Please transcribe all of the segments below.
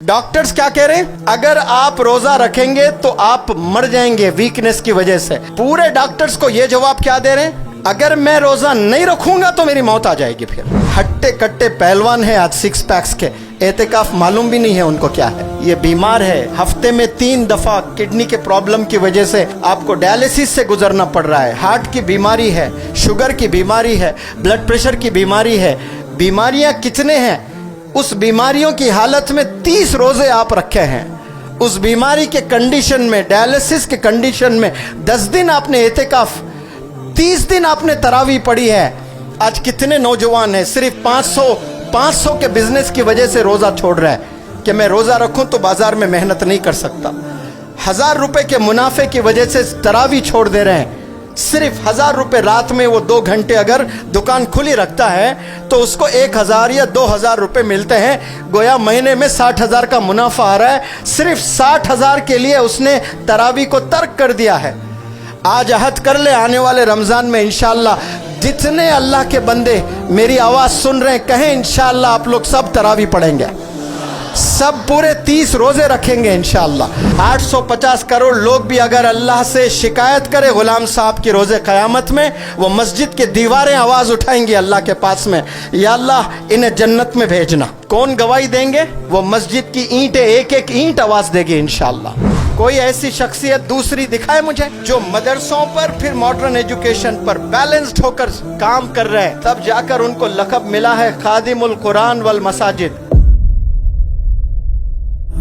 Doctors क्या कह रहे हैं? अगर आप रोजा रखेंगे तो आप मर जाएंगे वीकनेस की वजह से। पूरे डॉक्टर्स को ये जवाब क्या दे रहे हैं? अगर मैं रोजा नहीं रखूंगा तो मेरी मौत आ जाएगी। फिर हट्टे कट्टे पहलवान है आज सिक्स पैक्स के, एहतिकाफ मालूम भी नहीं है उनको क्या है। ये बीमार है, हफ्ते में 3 दफा किडनी के प्रॉब्लम की वजह से आपको डायलिसिस से गुजरना पड़ रहा है। हार्ट की बीमारी है, शुगर की बीमारी है, ब्लड प्रेशर की बीमारी है। बीमारियां कितने हैं? उस बीमारियों की हालत में 30 रोजे आप रखे हैं। उस बीमारी के कंडीशन में, डायलिसिस के कंडीशन में 10 दिन आपने एहतिकाफ, 30 दिन आपने तरावी पढ़ी है। आज कितने नौजवान हैं सिर्फ 500 के बिजनेस की वजह से रोजा छोड़ रहा है कि मैं रोजा रखूं तो बाजार में मेहनत नहीं कर सकता। 1000 रुपए के मुनाफे की वजह से तरावी छोड़ दे रहे हैं। सिर्फ 1000 रुपए रात में वो 2 घंटे अगर दुकान खुली रखता है तो उसको 1000 या 2000 रुपए मिलते हैं। गोया महीने में 60,000 का मुनाफा आ रहा है। सिर्फ 60,000 के लिए उसने तरावी को तर्क कर दिया है। आज अहद कर ले, आने वाले रमजान में इंशाअल्लाह जितने अल्लाह के बंदे मेरी आवाज सुन रहे हैं, कहें इंशाअल्लाह आप लोग सब तरावी पढ़ेंगे, सब पूरे 30 रोजे रखेंगे इंशाअल्लाह। 850 करोड़ लोग भी अगर अल्लाह से शिकायत करे गुलाम साहब की रोजे क़यामत में, वो मस्जिद की दीवारें आवाज उठाएंगी अल्लाह के पास में, या अल्लाह इन्हें जन्नत में भेजना। कौन गवाही देंगे? वो मस्जिद की ईंटें, एक एक ईंट आवाज देगी इंशाअल्लाह। कोई ऐसी शख्सियत दूसरी दिखाए मुझे जो मदरसों पर फिर मॉडर्न एजुकेशन पर बैलेंस्ड होकर काम कर रहे हैं, तब जाकर उनको लक़ब मिला है खादिमुल कुरान वल मसाजिद।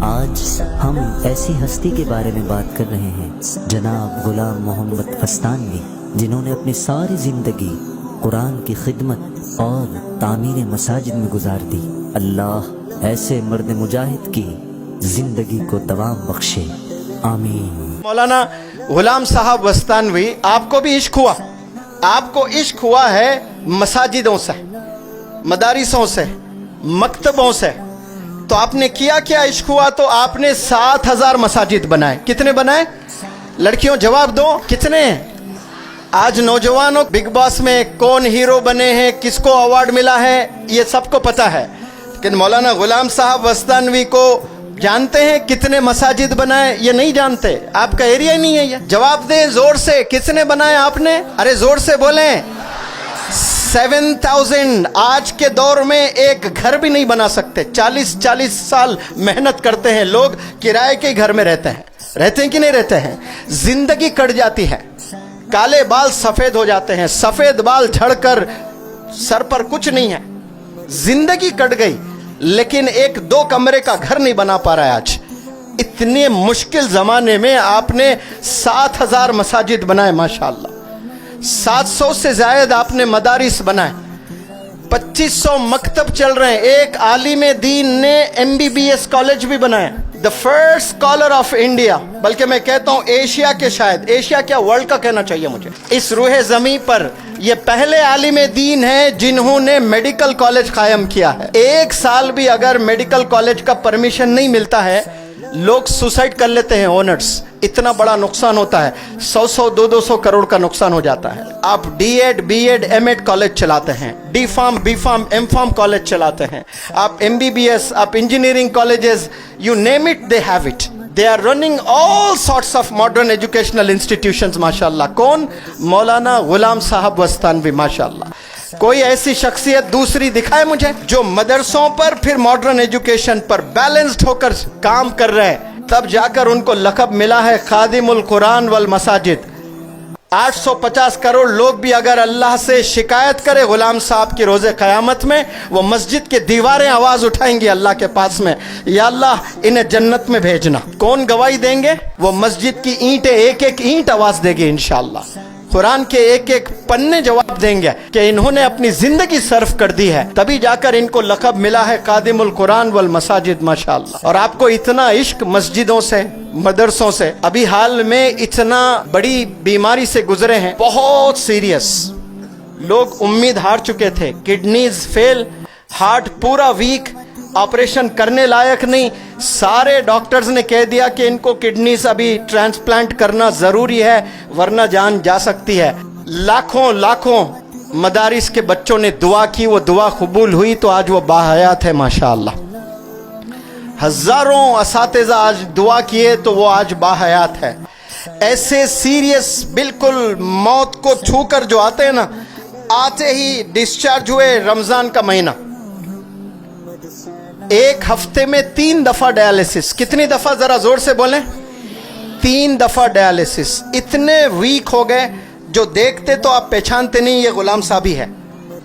आज हम ऐसी हस्ती के बारे में बात कर रहे हैं, जनाब गुलाम मोहम्मद अस्तानवी, जिन्होंने अपनी सारी जिंदगी कुरान की खिदमत और तामीर मसाजिद में गुजार दी। अल्लाह ऐसे मर्द मुजाहिद की जिंदगी को दवाम बख्शे, आमीन। मौलाना गुलाम साहब अस्तानवी, आपको भी इश्क हुआ, आपको इश्क हुआ है मसाजिदों से, मदारिसों से, मकतबों से। तो आपने किया क्या इश्क हुआ? तो आपने 7000 मसाजिद बनाए। कितने बनाए? लड़कियों जवाब दो, कितने? आज नौजवानों बिग बॉस में कौन हीरो बने हैं, किसको अवार्ड मिला है, ये सबको पता है, लेकिन मौलाना गुलाम साहब अस्तानवी को जानते हैं कितने मसाजिद बनाए? ये नहीं जानते, आपका एरिया ही नहीं है ये। जवाब दें जोर से, कितने बनाए आपने? अरे जोर से बोलें। 7000। आज के दौर में एक घर भी नहीं बना सकते। 40 साल मेहनत करते हैं लोग, किराए के घर में रहते हैं कि नहीं रहते हैं? जिंदगी कट जाती है, काले बाल सफेद हो जाते हैं, सफेद बाल झड़कर सर पर कुछ नहीं है, जिंदगी कट गई। लेकिन एक 2 कमरे का घर नहीं बना पा रहा है आज। इतने मुश्किल जमाने में आपने 7000 मसाजिद बनाए माशाअल्लाह। 700 से ज्यादा आपने मदारिस बनाए, 2500 मकतब चल रहे हैं। एक आलिम दीन ने MBBS कॉलेज भी बनाया, the first scholar of India, बल्कि मैं कहता हूं एशिया के, शायद एशिया क्या वर्ल्ड का कहना चाहिए मुझे। इस रूहे जमी पर ये पहले आलिम दीन है जिन्होंने मेडिकल कॉलेज कायम किया है। 1 साल भी अगर मेडिकल कॉलेज का परमिशन नहीं मिलता है, लोग सुसाइड कर लेते हैं ओनर्स। इतना बड़ा नुकसान होता है, 100 200 करोड़ का नुकसान हो जाता है। आप D.Ed, B.Ed, M.Ed कॉलेज चलाते हैं, D.Pharm, B.Pharm, M.Pharm कॉलेज चलाते हैं, आप MBBS, आप engineering colleges, you name it, they have it. They are running all sorts of modern educational institutions माशाअल्लाह। कौन? मौलाना गुलाम साहब अस्तानवी माशाअल्लाह। कोई ऐसी शख्सियत दूसरी दिखाए मुझे जो मदरसों पर फिर मॉडर्न एजुकेशन पर बैलेंस्ड होकर काम कर रहे हैं, तब जाकर उनको लक़ब मिला है खादिमुल कुरान वल मसाजिद। 850 करोड़ लोग भी अगर अल्लाह से शिकायत करे गुलाम साहब की रोजे क़यामत में, वो मस्जिद की दीवारें आवाज उठाएंगी अल्लाह के पास में, या अल्लाह इन्हें जन्नत में भेजना। कौन गवाही देंगे? वो मस्जिद की ईंटें, एक एक ईंट आवाज देगी इंशाअल्लाह। कुरान के एक एक पन्ने जवाब देंगे कि इन्होंने अपनी जिंदगी सर्फ कर दी है, तभी जाकर इनको लक़ब मिला है खादिमुल कुरान वल मसाजिद माशाअल्लाह। और आपको इतना इश्क मस्जिदों से, मदरसों से। अभी हाल में इतना बड़ी बीमारी से गुजरे हैं, बहुत सीरियस, लोग उम्मीद हार चुके थे, किडनीज फेल, हार्ट पूरा वीक, ऑपरेशन करने लायक नहीं। सारे डॉक्टर्स ने कह दिया कि इनको किडनीज अभी ट्रांसप्लांट करना जरूरी है, वरना जान जा सकती है। लाखों मदारिस के बच्चों ने दुआ की, वो दुआ कबूल हुई, तो आज वो बाहयात है माशाअल्लाह। हजारों असातिज़ा आज दुआ किए तो वो आज बाहयात है। ऐसे सीरियस बिल्कुल मौत को छूकर जो आते हैं ना, आते ही डिस्चार्ज हुए रमजान का महीना, एक हफ्ते में 3 दफा डायलिसिस। कितनी दफा, जरा जोर से बोलें, 3 दफा डायलिसिस। इतने वीक हो गए जो देखते तो आप पहचानते नहीं ये गुलाम साहब ही है।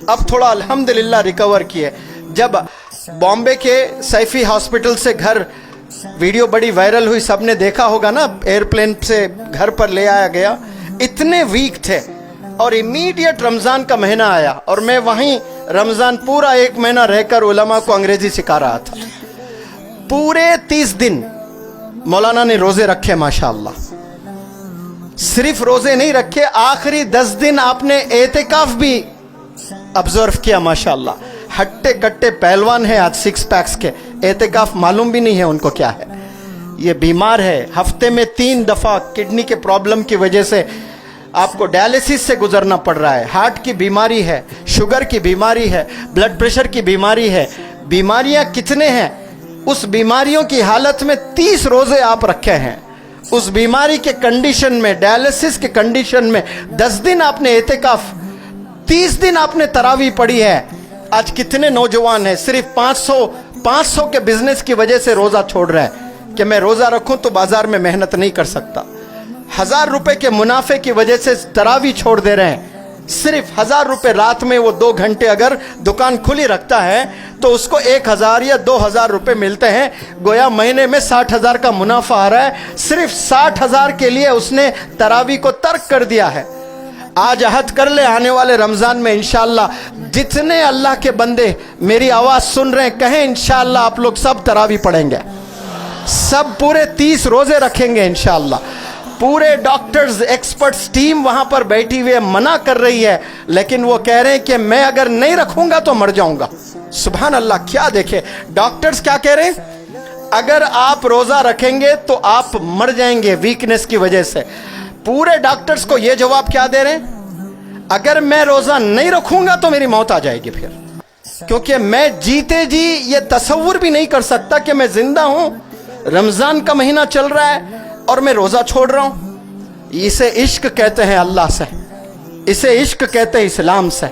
अब थोड़ा अल्हम्दुलिल्लाह रिकवर किए। जब बॉम्बे के सैफी हॉस्पिटल से घर वीडियो बड़ी वायरल हुई, सबने देखा होगा ना, एयरप्लेन से घर पर ले आया गया, इतने वीक थे और इमीडिएट रमज़ान का महीना आया और मैं वहीं रमज़ान पूरा 1 महीना रहकर उलमा को अंग्रेजी सिखा रहा था। पूरे 30 दिन मौलाना ने रोज़े रखे माशाअल्लाह। सिर्फ रोज़े नहीं रखे, आखिरी 10 दिन आपने एतिकाफ भी ऑब्जर्व किया माशाअल्लाह। हट्टे कट्टे पहलवान है आज, 6 पैक्स के, एतिकाफ मालूम भी नहीं है उनको क्या है। ये बीमार है, हफ्ते में 3 दफ़ा किडनी के प्रॉब्लम की वजह से आपको डायलिसिस से गुजरना पड़ रहा है। हार्ट की बीमारी है, शुगर की बीमारी है, ब्लड प्रेशर की बीमारी है। बीमारियां कितने हैं, उस बीमारियों की हालत में 30 रोजे आप रखे हैं। उस बीमारी के कंडीशन में, डायलिसिस के कंडीशन में 10 दिन आपने एतिकाफ, 30 दिन आपने तरावी पढ़ी है। आज कितने नौजवान हैं सिर्फ 500 के बिजनेस की वजह से रोजा छोड़ रहे हैं कि मैं रोजा रखूं तो बाजार में मेहनत नहीं कर सकता। 1000 रुपए के मुनाफे की वजह से तरावी छोड़ दे रहे हैं। सिर्फ 1000 रुपए रात में वो 2 घंटे अगर दुकान खुली रखता है तो उसको 1000 या 2000 रुपए मिलते हैं। गोया महीने में 60,000 का मुनाफा आ रहा है। सिर्फ 60,000 के लिए उसने तरावी को तर्क कर दिया है। आज अहद कर ले, आने वाले रमजान में इंशाअल्लाह जितने अल्लाह के बंदे मेरी आवाज सुन रहे हैं, कहें इंशाअल्लाह आप लोग सब तरावी पढ़ेंगे, सब पूरे 30 रोजे रखेंगे इंशाअल्लाह। पूरे डॉक्टर्स, एक्सपर्ट्स टीम वहां पर बैठी हुई है, मना कर रही है, लेकिन वो कह रहे हैं कि मैं अगर नहीं रखूंगा तो मर जाऊंगा। सुभान अल्लाह, क्या देखे डॉक्टर्स क्या कह रहे हैं, अगर आप रोजा रखेंगे तो आप मर जाएंगे वीकनेस की वजह से। पूरे डॉक्टर्स को ये जवाब क्या दे रहे हैं, अगर मैं रोजा नहीं रखूंगा तो मेरी मौत आ जाएगी फिर, क्योंकि मैं जीते जी ये तसव्वुर भी नहीं कर सकता कि मैं जिंदा हूं, रमजान का महीना चल रहा है और मैं रोजा छोड़ रहा हूं। इसे इश्क कहते हैं अल्लाह से, इसे इश्क कहते हैं इस्लाम से।